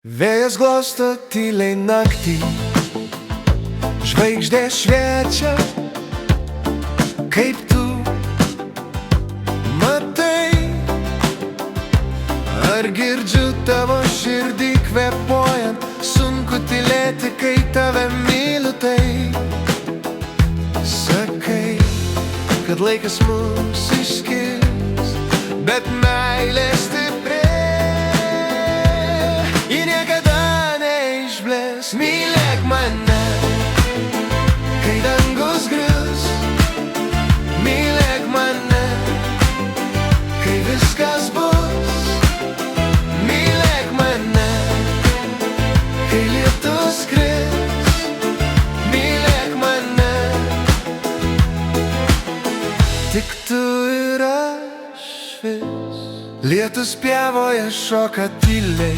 Vėjas glosto tyliai naktį, žvaigždės šviečia, kaip tu matai. Ar girdžiu tavo širdį kvėpuojant, sunku tylėti, kai tave myliu tai. Sakai, kad laikas mus išskirs, bet meilė stipri, ji niekada neišblės. Mylėk mane, kai dangus grius, mylėk mane, kai viskas bus, mylėk mane, kai lietus kris, mylėk mane. Tik tu ir aš vis. Lietus pievoje šoka tyliai,